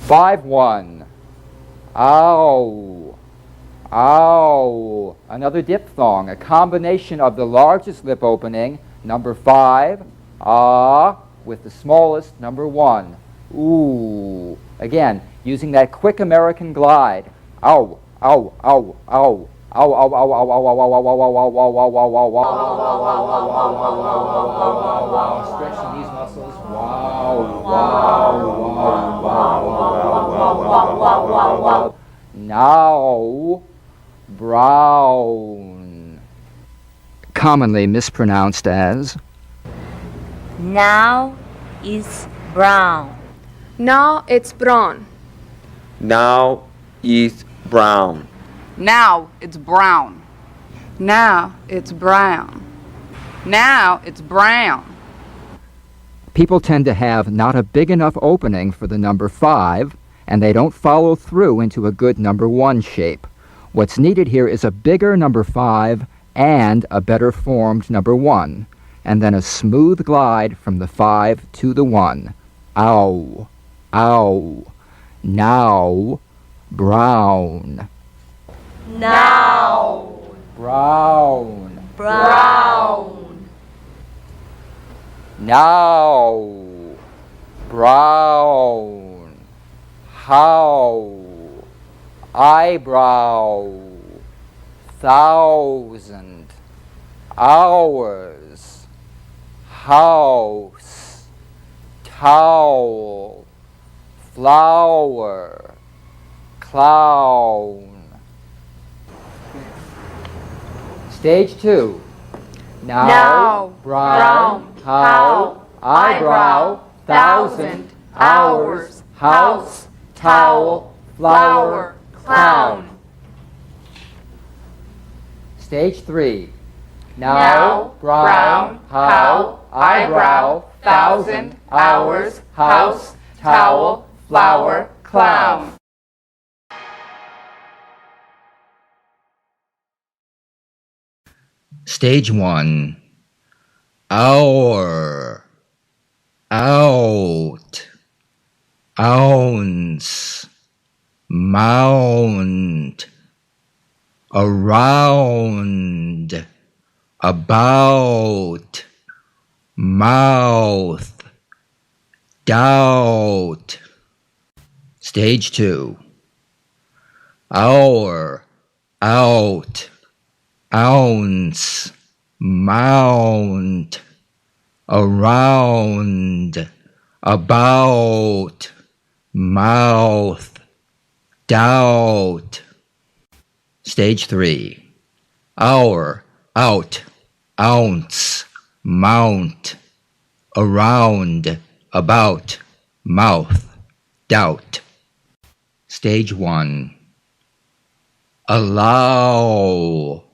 5-1. Ow. Ow. Another diphthong, a combination of the largest lip opening, number 5, with the smallest, number 1. Ooh. Again, using that quick American glide. Ow, ow, ow, ow. Ow, ow, ow, ow, ow, ow, ow, ow, ow, ow, ow, ow, ow, ow, ow. Stretching these muscles. Wow, wow, wow, wow, wow, wow, wow. Now, brown. Commonly mispronounced as Now is brown. Now it's brown. Now is brown. Now it's brown. Now it's brown. Now it's brown. People tend to have not a big enough opening for the number 5, and they don't follow through into a good number 1 shape. What's needed here is a bigger number 5 and a better formed number 1, and then a smooth glide from the 5 to the 1. Ow, ow. Now, brown. Now, Brown. brown. Now, brown. How, eyebrow, 1,000, hours, house, towel, flower, clown. Stage 2. Now, brown, how, eyebrow, 1,000, hours, house, towel, flower, clown. Stage 3. Now, brown, how, eyebrow, 1,000, hours, house, towel, flower, clown. Stage 1. Hour, out, ounce, mount, around, about, mouth, doubt. Stage 2. Hour, out, ounce, mount, around, about, mouth, doubt. Stage 3. Hour, out, ounce, mount, around, about, mouth, doubt. Stage 1. Allow,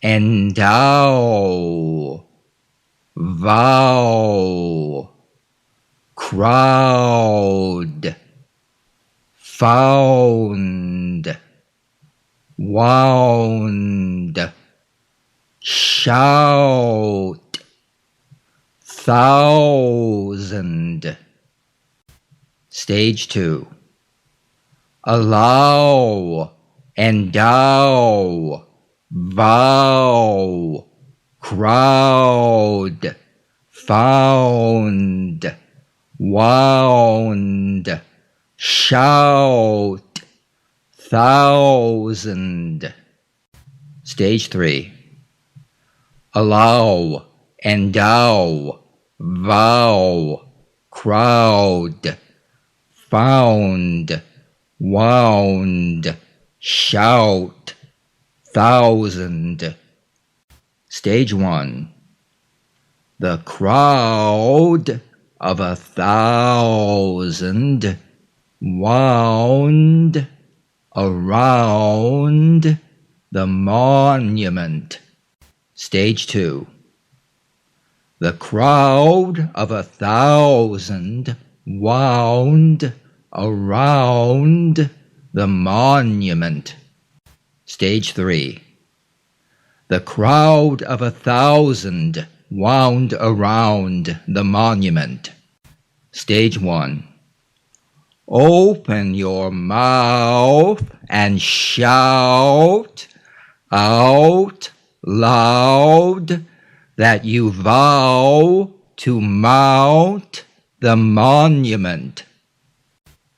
endow, vow, crowd, found, wound, shout, 1,000. Stage 2. Allow, endow, vow, crowd, found, wound, shout, 1,000. Stage 3. Allow, endow, vow, crowd, found, wound, shout, 1,000. Stage 1. The crowd of 1,000 wound around the monument. Stage 2. The crowd of 1,000 wound around the monument. Stage 3. The crowd of 1,000 wound around the monument. Stage 1. Open your mouth and shout out loud that you vow to mount the monument.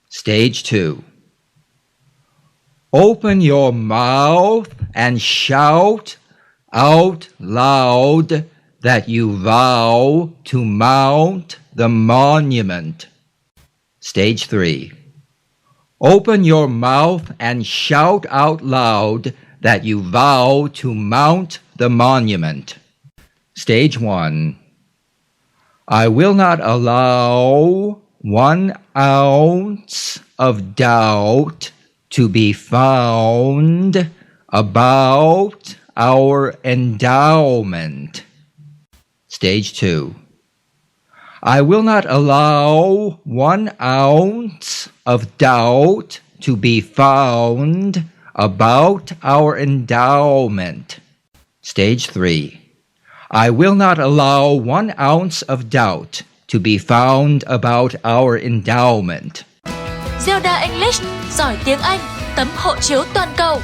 Stage 2. Open your mouth and shout out loud that you vow to mount the monument. Stage 3. Open your mouth and shout out loud that you vow to mount the monument. Stage 1. I will not allow 1 ounce of doubt to be found about our endowment. Stage 2. I will not allow 1 ounce of doubt to be found about our endowment. Stage 3. I will not allow 1 ounce of doubt to be found about our endowment. ZELDA English, giỏi tiếng Anh, tấm hộ chiếu toàn cầu.